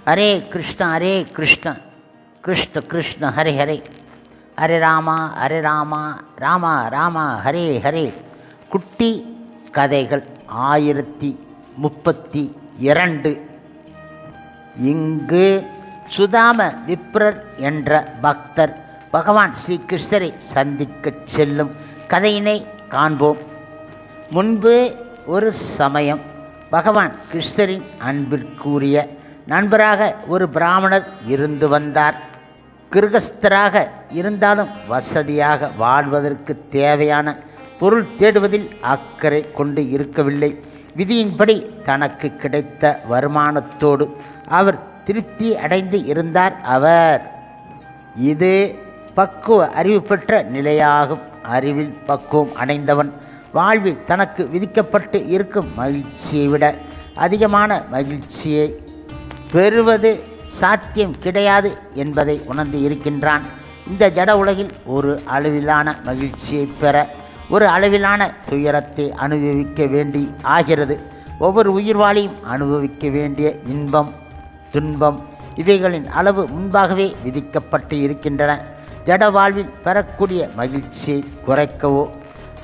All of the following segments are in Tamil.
ஹரே கிருஷ்ண கிருஷ்ண கிருஷ்ண ஹரே ஹரே, ஹரே ராமா ராமா ராமா ஹரே ஹரே. குட்டி கதைகள் 1032. இங்கு சுதாம விப்ரர் என்ற பக்தர் பகவான் ஸ்ரீ கிருஷ்ணரை சந்திக்கச் செல்லும் கதையினை காண்போம். முன்பு ஒரு சமயம் பகவான் கிருஷ்ணரின் அன்பிற்குரிய நண்பராக ஒரு பிராமணர் இருந்து வந்தார். கிருகஸ்தராக இருந்தாலும் வசதியாக வாழ்வதற்கு தேவையான பொருள் தேடுவதில் அக்கறை கொண்டு இருக்கவில்லை. விதியின்படி தனக்கு கிடைத்த வருமானத்தோடு அவர் திருப்தி அடைந்து இருந்தார். அவர் இது பக்குவ அறிவு பெற்ற நிலையாகும். அறிவில் பக்குவம் அடைந்தவன் வாழ்வில் தனக்கு விதிக்கப்பட்டு இருக்கும் மகிழ்ச்சியை விட அதிகமான மகிழ்ச்சியை பெறுவது சாத்தியம் கிடையாது என்பதை உணர்ந்து இருக்கின்றான். இந்த ஜட உலகில் ஒரு அளவிலான மகிழ்ச்சியை பெற ஒரு அளவிலான துயரத்தை அனுபவிக்க வேண்டி ஆகிறது. ஒவ்வொரு உயிர்வாளியும் அனுபவிக்க வேண்டிய இன்பம் துன்பம் இவைகளின் அளவு முன்பாகவே விதிக்கப்பட்டு இருக்கின்றன. ஜட வாழ்வில் பெறக்கூடிய மகிழ்ச்சியை குறைக்கவோ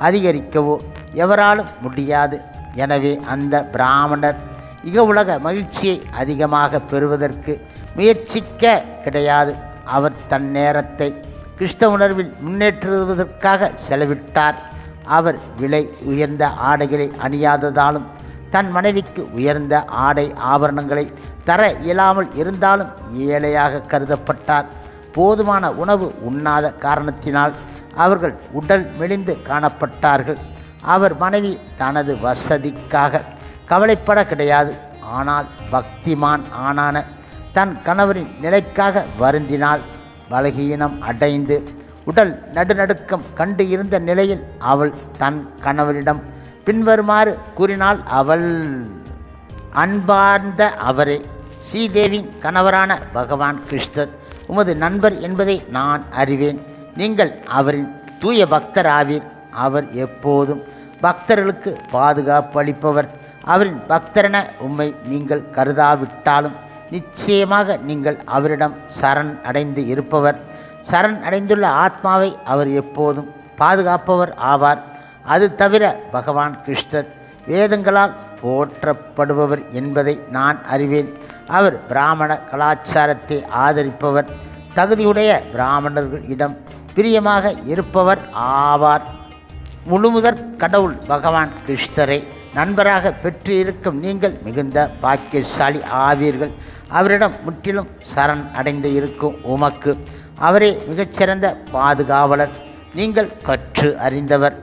அதிகரிக்கவோ எவராலும் முடியாது. எனவே அந்த பிராமணர் இக உலக மகிழ்ச்சியை அதிகமாக பெறுவதற்கு முயற்சிக்க கிடையாது. அவர் தன் நேரத்தை கிருஷ்ண உணர்வில் முன்னேற்றுவதற்காக செலவிட்டார். அவர் விலை உயர்ந்த ஆடைகளை அணியாததாலும் தன் மனைவிக்கு உயர்ந்த ஆடை ஆபரணங்களை தர இயலாமல் இருந்தாலும் ஏழையாக கருதப்பட்டார். போதுமான உணவு உண்ணாத காரணத்தினால் அவர்கள் உடல் மெலிந்து காணப்பட்டார்கள். அவர் மனைவி தனது வசதிக்காக கவலைப்பட கிடையாது. ஆனால் பக்திமான் ஆனான தன் கணவரின் நிலைக்காக வருந்தினால் பலகீனம் அடைந்து உடல் நடுநடுக்கம் கண்டு இருந்த நிலையில் அவள் தன் கணவரிடம் பின்வருமாறு கூறினாள். அவள், அன்பார்ந்த அவரே, ஸ்ரீதேவியின் கணவரான பகவான் கிருஷ்ணர் உமது நண்பர் என்பதை நான் அறிவேன். நீங்கள் அவரின் தூய பக்தர் ஆவீர். அவர் எப்போதும் பக்தர்களுக்கு பாதுகாப்பு அளிப்பவர். அவரின் பக்தரென உம்மை நீங்கள் கருதாவிட்டாலும் நிச்சயமாக நீங்கள் அவரிடம் சரண் அடைந்து இருப்பவர். சரண் அடைந்துள்ள ஆத்மாவை அவர் எப்போதும் பாதுகாப்பவர் ஆவார். அது தவிர பகவான் கிருஷ்ணர் வேதங்களால் போற்றப்படுபவர் என்பதை நான் அறிவேன். அவர் பிராமண கலாச்சாரத்தை ஆதரிப்பவர். தகுதியுடைய பிராமணர்களிடம் பிரியமாக இருப்பவர் ஆவார். முழுமுதற் கடவுள் பகவான் கிருஷ்ணரை நண்பராக பெற்று இருக்கும் நீங்கள் மிகுந்த பாக்கியசாலி ஆவீர்கள். அவரிடம் முற்றிலும் சரண் அடைந்து இருக்கும் உமக்கு அவரே மிகச்சிறந்த பாதுகாவலர். நீங்கள் கற்று அறிந்தவர்,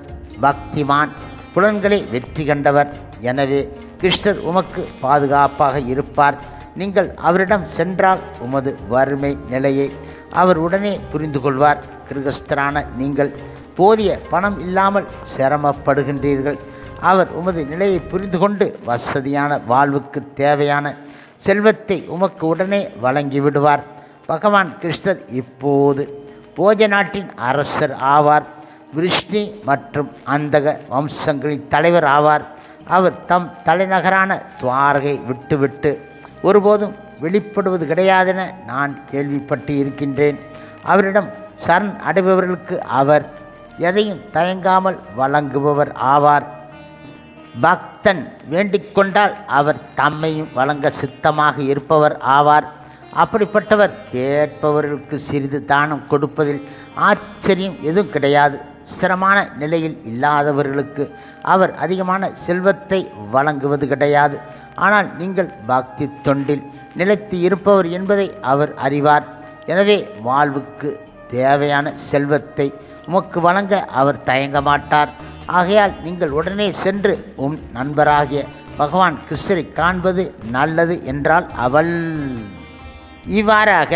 பக்திமான், புலன்களை வெற்றி கண்டவர். எனவே கிருஷ்ணர் உமக்கு பாதுகாப்பாக இருப்பார். நீங்கள் அவரிடம் சென்றால் உமது வறுமை நிலையை அவர் உடனே புரிந்து கொள்வார். கிருகஸ்தரான நீங்கள் போதிய பணம் இல்லாமல் சிரமப்படுகின்றீர்கள். அவர் உமது நிலையை புரிந்து கொண்டு வசதியான வாழ்வுக்கு தேவையான செல்வத்தை உமக்கு உடனே வழங்கிவிடுவார். பகவான் கிருஷ்ணர் இப்போது போஜ நாட்டின் அரசர் ஆவார். விருஷ்ணி மற்றும் அந்தக வம்சங்களின் தலைவர் ஆவார். அவர் தம் தலைநகரான துவாரகை விட்டுவிட்டு ஒருபோதும் வெளிப்படுவது கிடையாதென நான் கேள்விப்பட்டு இருக்கின்றேன். அவரிடம் சரண் அடைபவர்களுக்கு அவர் எதையும் தயங்காமல் வழங்குபவர் ஆவார். பக்தன் வேண்டிக்கொண்டால் அவர் தம்மையும் வழங்க சித்தமாக இருப்பவர் ஆவார். அப்படிப்பட்டவர் கேட்பவர்களுக்கு சிறிது தானம் கொடுப்பதில் ஆச்சரியம் எதுவும் கிடையாது. சிரமமான நிலையில் இல்லாதவர்களுக்கு அவர் அதிகமான செல்வத்தை வழங்குவது கிடையாது. ஆனால் நீங்கள் பக்தி தொண்டில் நிலைத்து இருப்பவர் என்பதை அவர் அறிவார். எனவே வாழ்வுக்கு தேவையான செல்வத்தை உமக்கு வழங்க அவர் தயங்க மாட்டார். ஆகையால் நீங்கள் உடனே சென்று உம் நண்பராகிய பகவான் கிருஷ்ணரை காண்பது நல்லது என்றால் அவள். இவ்வாறாக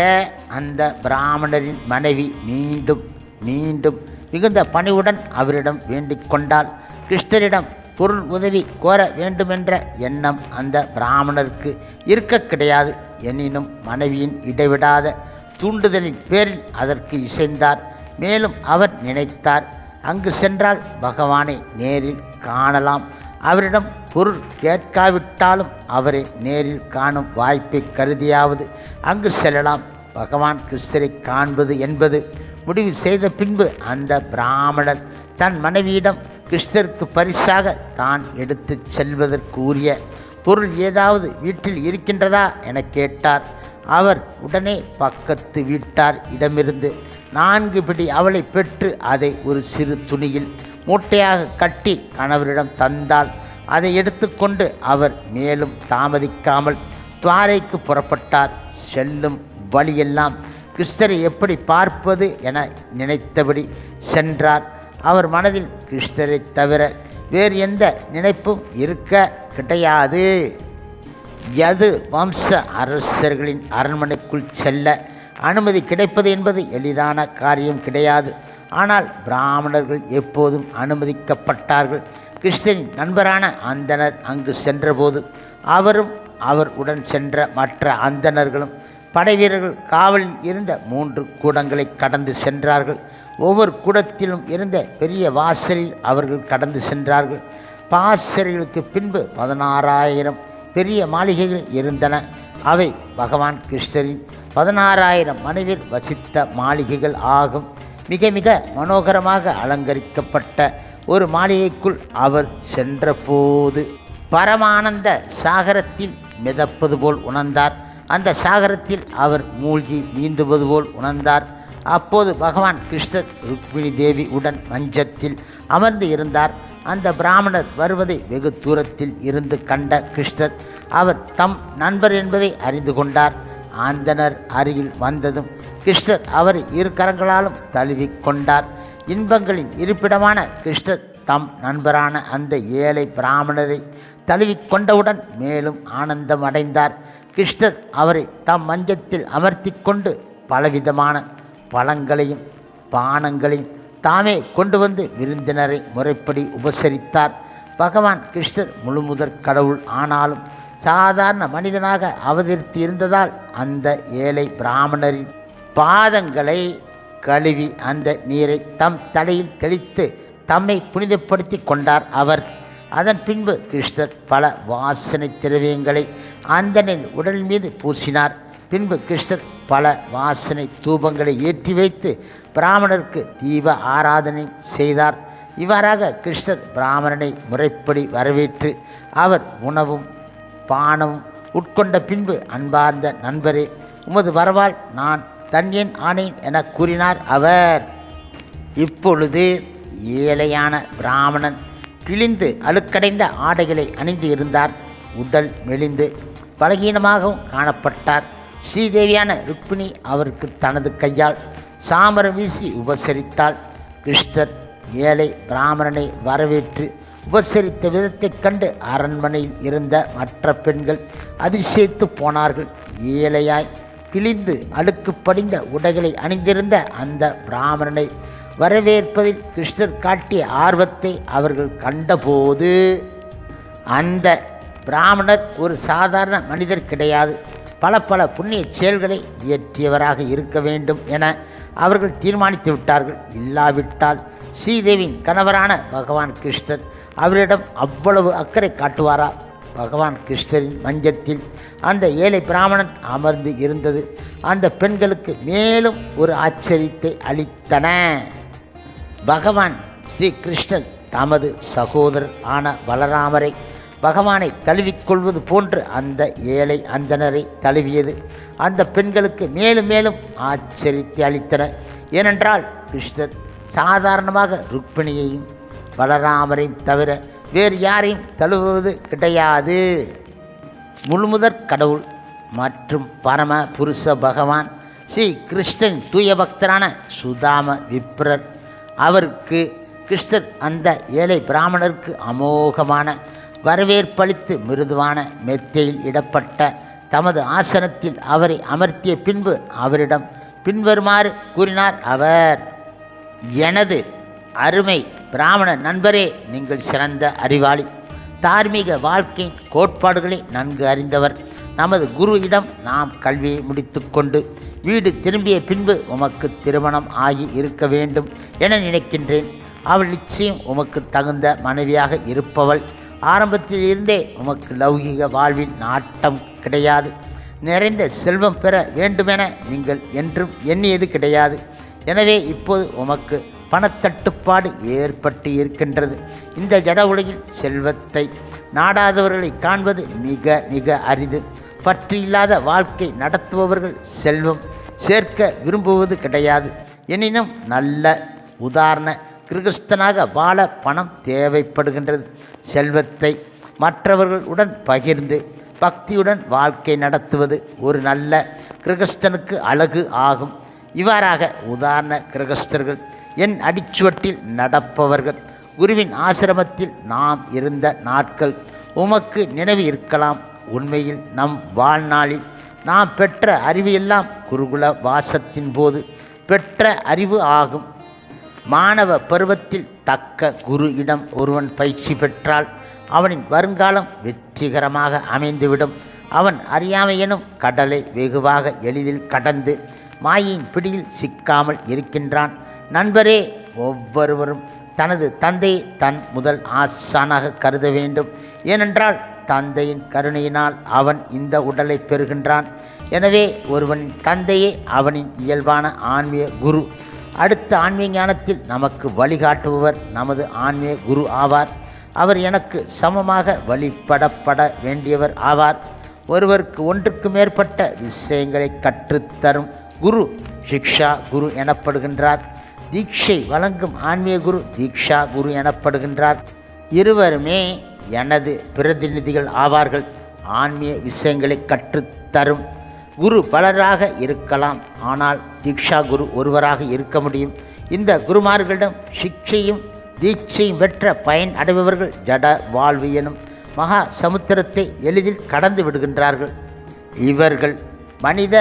அந்த பிராமணரின் மனைவி மீண்டும் மீண்டும் மிகுந்த பணிவுடன் அவரிடம் வேண்டிக் கொண்டாள். கிருஷ்ணரிடம் பொருள் உதவி கோர வேண்டுமென்ற எண்ணம் அந்த பிராமணருக்கு இருக்க கிடையாது. எனினும் மனைவியின் இடைவிடாத தூண்டுதலின் பேரில் அதற்கு இசைந்தார். மேலும் அவர் நினைத்தார், அங்கு சென்றால் பகவானை நேரில் காணலாம். அவரிடம் பொருள் கேட்காவிட்டாலும் அவரை நேரில் காணும் வாய்ப்பை கருதியாவது அங்கு செல்லலாம். பகவான் கிருஷ்ணரை காண்பது என்பது முடிவு செய்த பின்பு அந்த பிராமணர் தன் மனைவியிடம் கிருஷ்ணருக்கு பரிசாக தான் எடுத்து செல்வதற்கு உரிய பொருள் ஏதாவது வீட்டில் இருக்கின்றதா என கேட்டார். அவர் உடனே பக்கத்து வீட்டார் இடமிருந்து 4 பிடி அவளை பெற்று அதை ஒரு சிறு துணியில் மூட்டையாக கட்டி கணவரிடம் தந்தால் அதை எடுத்துக்கொண்டு அவர் மேலும் தாமதிக்காமல் துவாரைக்கு புறப்பட்டார். செல்லும் வழியெல்லாம் கிருஷ்ணரை எப்படி பார்ப்பது என நினைத்தபடி சென்றார். அவர் மனதில் கிருஷ்ணரை தவிர வேறு எந்த நினைப்பும் இருக்க கிடையாது. யது வம்ச அரசர்களின் அரண்மனைக்குள் செல்ல அனுமதி கிடைப்பது என்பது எளிதான காரியம் கிடையாது. ஆனால் பிராமணர்கள் எப்போதும் அனுமதிக்கப்பட்டார்கள். கிருஷ்ணரின் நண்பரான அந்தணர் அங்கு சென்றபோது அவரும் அவர் உடன் சென்ற மற்ற அந்தணர்களும் படைவீரர்கள் காவலில் இருந்த 3 கூடங்களை கடந்து சென்றார்கள். ஒவ்வொரு கூடத்திலும் இருந்த பெரிய வாசலில் அவர்கள் கடந்து சென்றார்கள். பாசறைகளுக்கு பின்பு 16,000 பெரிய மாளிகைகள் இருந்தன. அவை பகவான் கிருஷ்ணரின் 16,000 மனைவியர் வசித்த மாளிகைகள் ஆகும். மிக மிக மனோகரமாக அலங்கரிக்கப்பட்ட ஒரு மாளிகைக்குள் அவர் சென்றபோது பரமானந்த சாகரத்தில் மிதப்பது போல் உணர்ந்தார். அந்த சாகரத்தில் அவர் மூழ்கி நீந்துவது போல் உணர்ந்தார். அப்போது பகவான் கிருஷ்ணர் ருக்மிணி தேவி உடன் மஞ்சத்தில் அமர்ந்து இருந்தார். அந்த பிராமணர் வருவதை வெகு தூரத்தில் இருந்து கண்ட கிருஷ்ணர் அவர் தம் நண்பர் என்பதை அறிந்து கொண்டார். ஆந்தனர் அருகில் வந்ததும் கிருஷ்ணர் அவரை 2 கரங்களாலும் தழுவி கொண்டார். இன்பங்களின் இருப்பிடமான கிருஷ்ணர் தம் நண்பரான அந்த ஏழை பிராமணரை தழுவி கொண்டவுடன் மேலும் ஆனந்தம் அடைந்தார். கிருஷ்ணர் அவரை தம் மஞ்சத்தில் அமர்த்தி கொண்டு பலவிதமான பழங்களையும் பானங்களையும் தாமே கொண்டு வந்து விருந்தினரை முறைப்படி உபசரித்தார். பகவான் கிருஷ்ணர் முழுமுதற் கடவுள் ஆனாலும் சாதாரண மனிதனாக அவதரித்து இருந்ததால் அந்த ஏழை பிராமணரின் பாதங்களை கழுவி அந்த நீரை தம் தலையில் தெளித்து தம்மை புனிதப்படுத்தி கொண்டார் அவர். அதன் பின்பு கிருஷ்ணர் பல வாசனை திரவியங்களை அந்தனின் உடல் மீது பூசினார். பின்பு கிருஷ்ணர் பல வாசனை தூபங்களை ஏற்றி வைத்து பிராமணருக்கு தீப ஆராதனை செய்தார். இவ்வாறாக கிருஷ்ணர் பிராமணனை முறைப்படி வரவேற்று அவர் உணவும் பானமும் உட்கொண்ட பின்பு, அன்பார்ந்த நண்பரே, உமது வரவால் நான் தன்யன் ஆனேன் என கூறினார் அவர். இப்பொழுது ஏழையான பிராமணன் கிழிந்து அழுக்கடைந்த ஆடைகளை அணிந்து இருந்தார். உடல் மெலிந்து பலகீனமாகவும் காணப்பட்டார். ஸ்ரீதேவியான ருக்மிணி அவருக்கு தனது கையால் சாமரம் வீசி உபசரித்தாள். கிருஷ்ணர் ஏழை பிராமணனை வரவேற்று உபசரித்த விதத்தைக் கண்டு அரண்மனையில் இருந்த மற்ற பெண்கள் அதிசயித்து போனார்கள். ஏழையாய் கிழிந்து அழுக்கு படிந்த உடைகளை அணிந்திருந்த அந்த பிராமணனை வரவேற்பதில் கிருஷ்ணர் காட்டிய ஆர்வத்தை அவர்கள் கண்டபோது, அந்த பிராமணர் ஒரு சாதாரண மனிதர் கிடையாது, பல புண்ணிய செயல்களை இயற்றியவராக இருக்க வேண்டும் என அவர்கள் தீர்மானித்து விட்டார்கள். இல்லாவிட்டால் ஸ்ரீதேவியின் கணவரான பகவான் கிருஷ்ணர் அவரிடம் அவ்வளவு அக்கறை காட்டுவாரா? பகவான் கிருஷ்ணரின் மஞ்சத்தில் அந்த ஏழை பிராமணன் அமர்ந்து இருந்தது அந்த பெண்களுக்கு மேலும் ஒரு ஆச்சரியத்தை அளித்தன. பகவான் ஸ்ரீ கிருஷ்ணர் தமது சகோதரர் ஆன பலராமரை பகவானை தழுவிக்கொள்வது போன்று அந்த ஏழை அந்தணரை தழுவியது அந்த பெண்களுக்கு மேலும் மேலும் ஆச்சரியத்தை அளித்தன. ஏனென்றால் கிருஷ்ணர் சாதாரணமாக ருக்மிணியையும் பலராமரையும் தவிர வேறு யாரையும் தழுவுவது கிடையாது. முழுமுதற் கடவுள் மற்றும் பரம புருஷ பகவான் ஸ்ரீ கிருஷ்ணன் தூய பக்தரான சுதாம விப்ரர். அவருக்கு கிருஷ்ணர் அந்த ஏழை பிராமணருக்கு அமோகமான வரவேற்பளித்து மிருதுவான மெத்தையில் இடப்பட்ட தமது ஆசனத்தில் அவரை அமர்த்திய பின்பு அவரிடம் பின்வருமாறு கூறினார் அவர். எனது அருமை பிராமண நண்பரே, நீங்கள் சிறந்த அறிவாளி, தார்மீக வாழ்க்கையின் கோட்பாடுகளை நன்கு அறிந்தவர். நமது குரு இடம் நாம் கல்வியை முடித்து கொண்டு வீடு திரும்பிய பின்பு உமக்கு திருமணம் ஆகி இருக்க வேண்டும் என நினைக்கின்றேன். அவள் நிச்சயம் உமக்கு தகுந்த மனைவியாக இருப்பவள். ஆரம்பத்தில் இருந்தே உமக்கு லௌகிக வாழ்வில் நாட்டம் கிடையாது. நிறைந்த செல்வம் பெற வேண்டுமென நீங்கள் என்றும் எண்ணியது கிடையாது. எனவே இப்போது உமக்கு பணத்தட்டுப்பாடு ஏற்பட்டு இருக்கின்றது. இந்த ஜட உலகில் செல்வத்தை நாடாதவர்களை காண்பது மிக மிக அரிது. பற்றில்லாத வாழ்க்கை நடத்துபவர்கள் செல்வம் சேர்க்க விரும்புவது கிடையாது. எனினும் நல்ல உதாரண கிரகஸ்தனாக வாழ பணம் தேவைப்படுகின்றது. செல்வத்தை மற்றவர்களுடன் பகிர்ந்து பக்தியுடன் வாழ்க்கை நடத்துவது ஒரு நல்ல கிரகஸ்தனுக்கு அழகு ஆகும். இவ்வாறாக உதாரண கிரகஸ்தர்கள் என் அடிச்சுவட்டில் நடப்பவர்கள். குருவின் ஆசிரமத்தில் நாம் இருந்த நாட்கள் உமக்கு நினைவு இருக்கலாம். உண்மையில் நம் வாழ்நாளில் நாம் பெற்ற அறிவு எல்லாம் குருகுல வாசத்தின் போது பெற்ற அறிவு ஆகும். மாணவ பருவத்தில் தக்க குரு இடம் ஒருவன் பயிற்சி பெற்றால் அவனின் வருங்காலம் வெற்றிகரமாக அமைந்துவிடும். அவன் அறியாமை எனும் கடலை வெகுவாக எளிதில் கடந்து மாயின் பிடியில் சிக்காமல் இருக்கின்றான். நண்பரே, ஒவ்வொருவரும் தனது தந்தையை தன் முதல் ஆசானாக கருத வேண்டும். ஏனென்றால் தந்தையின் கருணையினால் அவன் இந்த உடலை பெறுகின்றான். எனவே ஒருவனின் தந்தையே அவனின் இயல்பான ஆன்மீக குரு. அடுத்த ஆன்மீக ஞானத்தில் நமக்கு வழிகாட்டுபவர் நமது ஆன்மீக குரு ஆவார். அவர் எனக்கு சமமாக வழிபடப்பட வேண்டியவர் ஆவார். ஒருவருக்கு ஒன்றுக்கு மேற்பட்ட விஷயங்களை கற்றுத்தரும் குரு சிக்ஷா குரு எனப்படுகின்றார். தீட்சை வழங்கும் ஆன்மீக குரு தீக்ஷா குரு எனப்படுகின்றார். இருவருமே எனது பிரதிநிதிகள் ஆவார்கள். ஆன்மீக விஷயங்களை கற்றுத்தரும் குரு பலராக இருக்கலாம், ஆனால் தீக்ஷா குரு ஒருவராக இருக்க முடியும். இந்த குருமார்களிடம் சிக்ஷையும் தீட்சையும் பெற்ற பயன் அடைபவர்கள் ஜட வாழ்வு எனும் மகா சமுத்திரத்தை எளிதில் கடந்து விடுகின்றார்கள். இவர்கள் மனித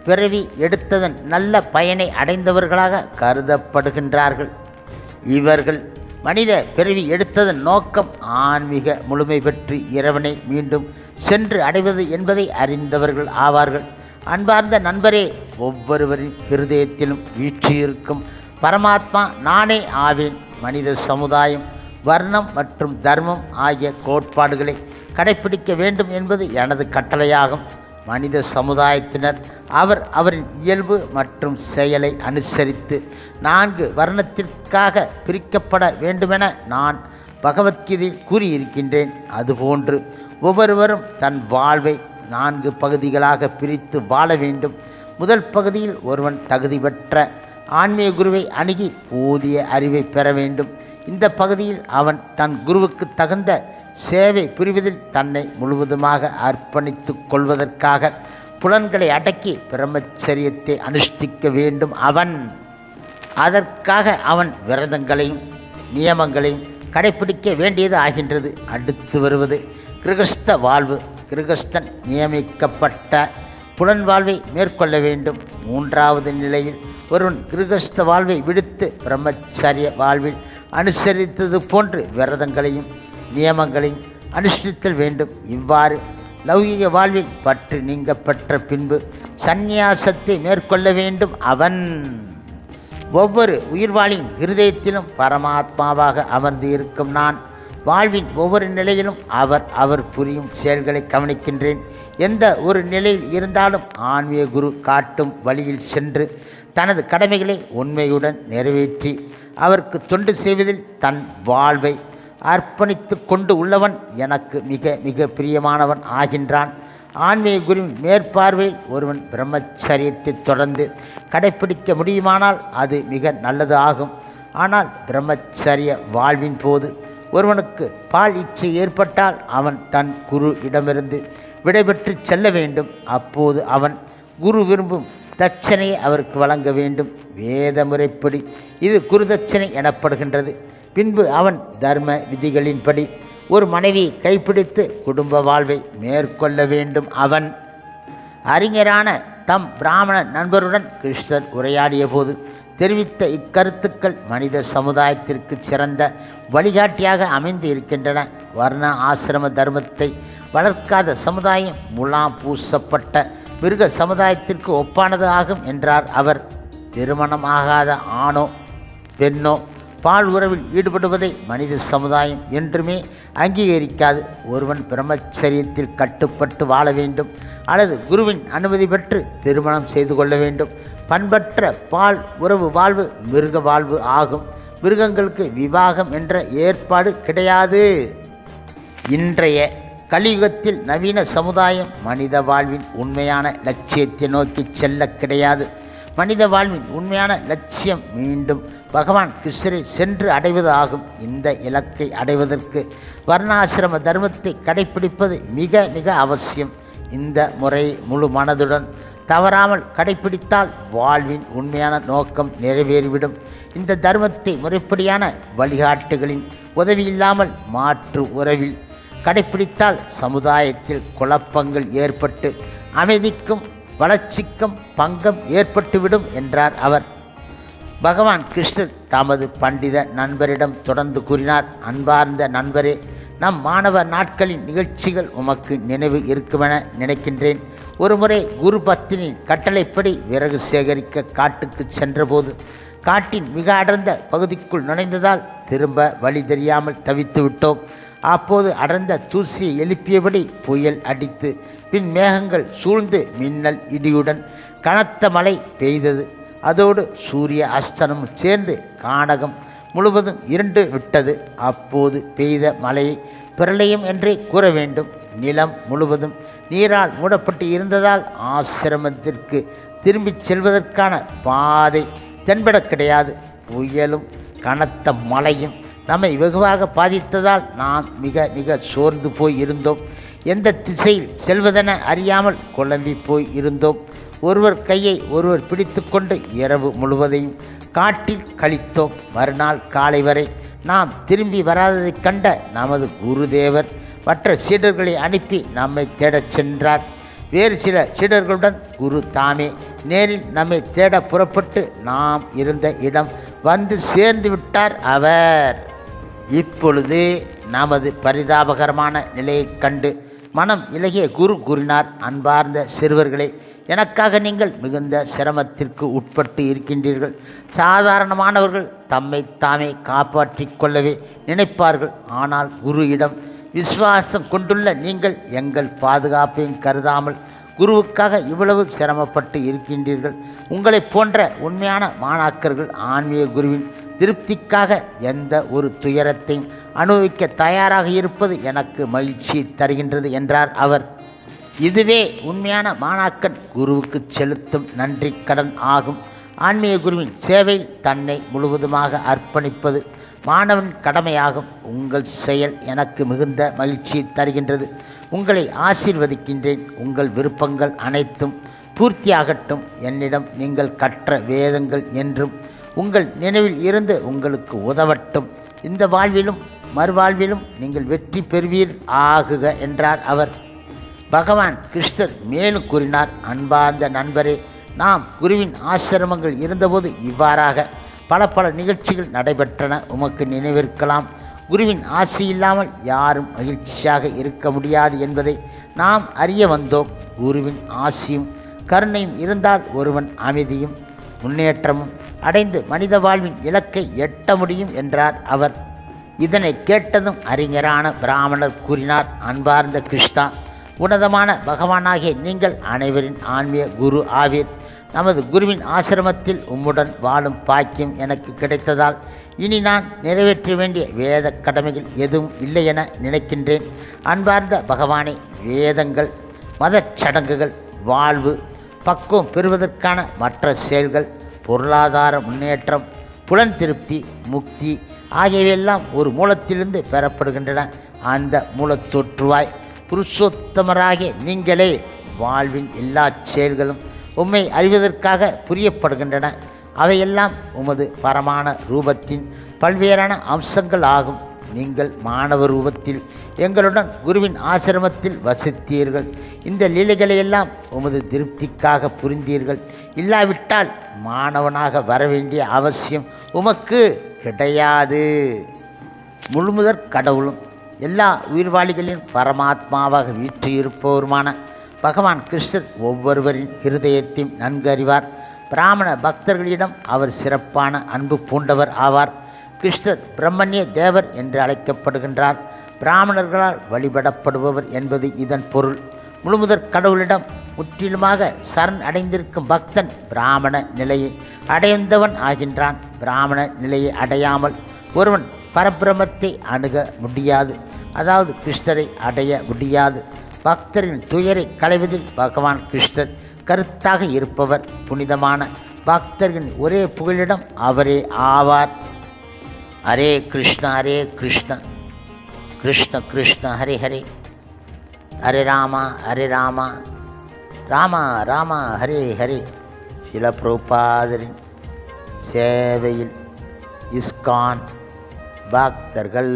பிறவி எடுத்ததன் நல்ல பயனை அடைந்தவர்களாக கருதப்படுகின்றார்கள். இவர்கள் மனித பிறவி எடுத்ததன் நோக்கம் ஆன்மீக முழுமை பெற்று இறைவனை மீண்டும் சென்று அடைவது என்பதை அறிந்தவர்கள் ஆவார்கள். அன்பார்ந்த நண்பரே, ஒவ்வொருவரின் இருதயத்திலும் வீற்றிருக்கும் பரமாத்மா நானே ஆவேன். மனித சமுதாயம் வர்ணம் மற்றும் தர்மம் ஆகிய கோட்பாடுகளை கடைப்பிடிக்க வேண்டும் என்பது எனது கட்டளையாகும். மனித சமுதாயத்தினர் அவரின் இயல்பு மற்றும் செயலை அனுசரித்து 4 வர்ணத்திற்காக பிரிக்கப்பட வேண்டுமென நான் பகவத்கீதையில் கூறியிருக்கின்றேன். அதுபோன்று ஒவ்வொருவரும் தன் வாழ்வை 4 பகுதிகளாக பிரித்து வாழ வேண்டும். முதல் பகுதியில் ஒருவன் தகுதி பெற்ற ஆன்மீக குருவை அணுகி போதிய அறிவை பெற வேண்டும். இந்த பகுதியில் அவன் தன் குருவுக்கு தகுந்த சேவை புரிவதில் தன்னை முழுவதுமாக அர்ப்பணித்து கொள்வதற்காக புலன்களை அடக்கி பிரம்மச்சரியத்தை அனுஷ்டிக்க வேண்டும். அதற்காக அவன் விரதங்களையும் நியமங்களையும் கடைப்பிடிக்க வேண்டியது ஆகின்றது. அடுத்து வருவது கிரகஸ்த வாழ்வு. கிரகஸ்தன் நியமிக்கப்பட்ட புலன் வாழ்வை மேற்கொள்ள வேண்டும். 3வது நிலையில் ஒருவன் கிரகஸ்த வாழ்வை விடுத்து பிரம்மச்சரிய வாழ்வில் அனுசரித்தது போன்று விரதங்களையும் நியமங்களையும் அனுஷ்டித்தல் வேண்டும். இவ்வாறு லௌகிக வாழ்வில் பற்று நீங்க பெற்ற பின்பு சந்நியாசத்தை மேற்கொள்ள வேண்டும். ஒவ்வொரு உயிர்வாளின் இருதயத்திலும் பரமாத்மாவாக அமர்ந்து இருக்கும் நான் வாழ்வின் ஒவ்வொரு நிலையிலும் அவர் புரியும் செயல்களை கவனிக்கின்றேன். எந்த ஒரு நிலையில் இருந்தாலும் ஆன்மீக குரு காட்டும் வழியில் சென்று தனது கடமைகளை உண்மையுடன் நிறைவேற்றி அவருக்கு தொண்டு செய்வதில் தன் வாழ்வை அர்ப்பணித்து கொண்டு உள்ளவன் எனக்கு மிக மிக பிரியமானவன் ஆகின்றான். ஆன்மீக குருவின் மேற்பார்வையில் ஒருவன் பிரம்மச்சரியத்தை தொடர்ந்து கடைப்பிடிக்க முடியுமானால் அது மிக நல்லது ஆகும். ஆனால் பிரம்மச்சரிய வாழ்வின் போது ஒருவனுக்கு பால் இச்சை ஏற்பட்டால் அவன் தன் குரு இடமிருந்து விடைபெற்று செல்ல வேண்டும். அப்போது அவன் குரு விரும்பும் தட்சணையை அவருக்கு வழங்க வேண்டும். வேத முறைப்படி இது குரு தட்சணை எனப்படுகின்றது. பின்பு அவன் தர்ம விதிகளின்படி ஒரு மனைவியை கைப்பிடித்து குடும்ப வாழ்வை மேற்கொள்ள வேண்டும். அவன் அறிஞரான தம் பிராமண நண்பருடன் கிருஷ்ணர் உரையாடிய போது தெரிவித்த இக்கருத்துக்கள் மனித சமுதாயத்திற்கு சிறந்த வழிகாட்டியாக அமைந்து இருக்கின்றன. வர்ண ஆசிரம தர்மத்தை வளர்க்காத சமுதாயம் முலாம் பூசப்பட்ட மிருக சமுதாயத்திற்கு ஒப்பானது ஆகும் என்றார் அவர். திருமணமாகாத ஆணோ பெண்ணோ பால் உறவில் ஈடுபடுவதை மனித சமுதாயம் என்றுமே அங்கீகரிக்காது. ஒருவன் பிரம்மச்சரியத்தில் கட்டுப்பட்டு வாழ வேண்டும் அல்லது குருவின் அனுமதி பெற்று திருமணம் செய்து கொள்ள வேண்டும். பண்பற்ற பால் உறவு வாழ்வு மிருக வாழ்வு ஆகும். மிருகங்களுக்கு விவாகம் என்ற ஏற்பாடு கிடையாது. இன்றைய கலியுகத்தில் நவீன சமுதாயம் மனித வாழ்வின் உண்மையான லட்சியத்தை நோக்கி செல்ல கிடையாது. மனித வாழ்வின் உண்மையான லட்சியம் மீண்டும் பகவான் கிருஷ்ணரை சென்று அடைவது ஆகும். இந்த இலக்கை அடைவதற்கு வர்ணாசிரம தர்மத்தை கடைப்பிடிப்பது மிக மிக அவசியம். இந்த முறையை முழு மனதுடன் தவறாமல் கடைப்பிடித்தால் வாழ்வின் உண்மையான நோக்கம் நிறைவேறிவிடும். இந்த தர்மத்தை முறைப்படியான வழிகாட்டுகளின் உதவியில்லாமல் மாற்று உறவில் கடைப்பிடித்தால் சமுதாயத்தில் குழப்பங்கள் ஏற்பட்டு அமைதிக்கும் வளர்ச்சிக்கும் பங்கம் ஏற்பட்டுவிடும் என்றார் அவர். பகவான் கிருஷ்ணர் தமது பண்டித நண்பரிடம் தொடர்ந்து கூறினார், அன்பார்ந்த நண்பரே, நம் மாணவ நாட்களின் நிகழ்ச்சிகள் உமக்கு நினைவு இருக்குமென நினைக்கின்றேன். ஒருமுறை குரு பத்தினின் கட்டளைப்படி விறகு சேகரிக்க காட்டுக்கு சென்றபோது காட்டின் மிக அடர்ந்த பகுதிக்குள் நுழைந்ததால் திரும்ப வழி தெரியாமல் தவித்து விட்டோம். அப்போது அடர்ந்த தூசியை எழுப்பியபடி புயல் அடித்து பின் மேகங்கள் சூழ்ந்து மின்னல் இடியுடன் கனத்த மழை பெய்தது. அதோடு சூரிய அஸ்தனம் சேர்ந்து கானகம் முழுவதும் இருண்டு விட்டது. அப்போது பெய்த மழையை பிரளயம் என்றே கூற வேண்டும். நிலம் முழுவதும் நீரால் மூடப்பட்டு இருந்ததால் ஆசிரமத்திற்கு திரும்பிச் செல்வதற்கான பாதை தென்பட கிடையாது. புயலும் கனத்த மழையும் நம்மை வெகுவாக பாதித்ததால் நாம் மிக மிக சோர்ந்து போய் இருந்தோம். எந்த திசையில் செல்வதென அறியாமல் குழம்பி போய் இருந்தோம். ஒருவர் கையை ஒருவர் பிடித்து கொண்டு இரவு முழுவதையும் காட்டில் கழித்தோம். மறுநாள் காலை வரை நாம் திரும்பி வராததைக் கண்ட நமது குருதேவர் மற்ற சீடர்களை அனுப்பி நம்மை தேடச் சென்றார். வேறு சில சீடர்களுடன் குரு தாமே நேரில் நம்மை தேட புறப்பட்டு நாம் இருந்த இடம் வந்து சேர்ந்து விட்டார் அவர். இப்பொழுது நமது பரிதாபகரமான நிலையைக் கண்டு மனம் இலகிய குரு கூறினார், அன்பார்ந்த சிறுவர்களே, எனக்காக நீங்கள் மிகுந்த சிரமத்திற்கு உட்பட்டு இருக்கின்றீர்கள். சாதாரணமானவர்கள் தம்மை தாமே காப்பாற்றிக் கொள்ளவே நினைப்பார்கள். ஆனால் குருவிடம் விசுவாசம் கொண்டுள்ள நீங்கள் எங்கள் பாதுகாப்பையும் கருதாமல் குருவுக்காக இவ்வளவு சிரமப்பட்டு இருக்கின்றீர்கள். உங்களைப் போன்ற உண்மையான மாணாக்கர்கள் ஆன்மீக குருவின் திருப்திக்காக எந்த ஒரு துயரத்தையும் அனுபவிக்க தயாராக இருப்பது எனக்கு மகிழ்ச்சியை தருகின்றது என்றார் அவர். இதுவே உண்மையான மாணாக்கன் குருவுக்கு செலுத்தும் நன்றி கடன் ஆகும். ஆன்மீக குருவின் சேவையில் தன்னை முழுவதுமாக அர்ப்பணிப்பது மாணவன் கடமையாகும். உங்கள் செயல் எனக்கு மிகுந்த மகிழ்ச்சியை தருகின்றது. உங்களை ஆசீர்வதிக்கின்றேன். உங்கள் விருப்பங்கள் அனைத்தும் பூர்த்தியாகட்டும். என்னிடம் நீங்கள் கற்ற வேதங்கள் என்றும் உங்கள் நினைவில் இருந்து உங்களுக்கு உதவட்டும். இந்த வாழ்விலும் மறுவாழ்விலும் நீங்கள் வெற்றி பெறுவீர் ஆகுக என்றார் அவர். பகவான் கிருஷ்ணர் மேலும் கூறினார், அன்பார்ந்த நண்பரே, நாம் குருவின் ஆசிரமங்கள் இருந்தபோது இவ்வாறாக பல பல நிகழ்ச்சிகள் நடைபெற்றன. உமக்கு நினைவிருக்கலாம். குருவின் ஆசி இல்லாமல் யாரும் மகிழ்ச்சியாக இருக்க முடியாது என்பதை நாம் அறிய வந்தோம். குருவின் ஆசியும் கருணையும் இருந்தால் ஒருவன் அமைதியும் முன்னேற்றமும் அடைந்து மனித வாழ்வின் இலக்கை எட்ட முடியும் என்றார் அவர். இதனை கேட்டதும் அறிஞரான பிராமணர் கூறினார், அன்பார்ந்த கிருஷ்ணா, உன்னதமான பகவானாகிய நீங்கள் அனைவரின் ஆன்மீக குரு ஆவீர். நமது குருவின் ஆசிரமத்தில் உம்முடன் வாழும் பாக்கியம் எனக்கு கிடைத்ததால் இனி நான் நிறைவேற்ற வேண்டிய வேத கடமைகள் எதுவும் இல்லை என நினைக்கின்றேன். அன்பார்ந்த பகவானே, வேதங்கள், மதச் சடங்குகள், வாழ்வு பக்குவம் பெறுவதற்கான மற்ற செயல்கள், பொருளாதார முன்னேற்றம், புலன் திருப்தி, முக்தி ஆகியவையெல்லாம் ஒரு மூலத்திலிருந்து பெறப்படுகின்றன. அந்த மூலத்தொற்றுவாய் புருஷோத்தமராகிய நீங்களே. வாழ்வின் எல்லா செயல்களும் உம்மை அறிவதற்காக புரியப்படுகின்றன. அவையெல்லாம் உமது பரமான ரூபத்தின் பல்வேறான அம்சங்கள் ஆகும். நீங்கள் மாணவ ரூபத்தில் எங்களுடன் குருவின் ஆசிரமத்தில் வசித்தீர்கள். இந்த லீலைகளையெல்லாம் உமது திருப்திக்காக புரிந்தீர்கள். இல்லாவிட்டால் மாணவனாக வரவேண்டிய அவசியம் உமக்கு கிடையாது. முழுமுதற் கடவுளும் எல்லா உயிர்வாளிகளின் பரமாத்மாவாக வீற்றிருப்பவருமான பகவான் கிருஷ்ணர் ஒவ்வொருவரின் இருதயத்தையும் நன்கு அறிவார். பிராமண பக்தர்களிடம் அவர் சிறப்பான அன்பு பூண்டவர் ஆவார். கிருஷ்ணர் பிரம்மண்ய தேவர் என்று அழைக்கப்படுகின்றார். பிராமணர்களால் வழிபடப்படுபவர் என்பது இதன் பொருள். முழுமுதற் கடவுளிடம் முற்றிலுமாக சரண் அடைந்திருக்கும் பக்தன் பிராமண நிலையை அடைந்தவன் ஆகின்றான். பிராமண நிலையை அடையாமல் ஒருவன் பரபிரமத்தை அணுக முடியாது, அதாவது கிருஷ்ணரை அடைய முடியாது. பக்தரின் துயரை களைவதில் பகவான் கிருஷ்ணர் கருத்தாக இருப்பவர். புனிதமான பக்தர்களின் ஒரே புகலிடம் அவரே ஆவார். ஹரே கிருஷ்ண ஹரே கிருஷ்ண கிருஷ்ண கிருஷ்ண ஹரே ஹரே, ஹரே ராமா ராமா ராமா ஹரே ஹரே. சில பிரபுபாதரின் சேவையில் இஸ்கான் பக்தர்கள்.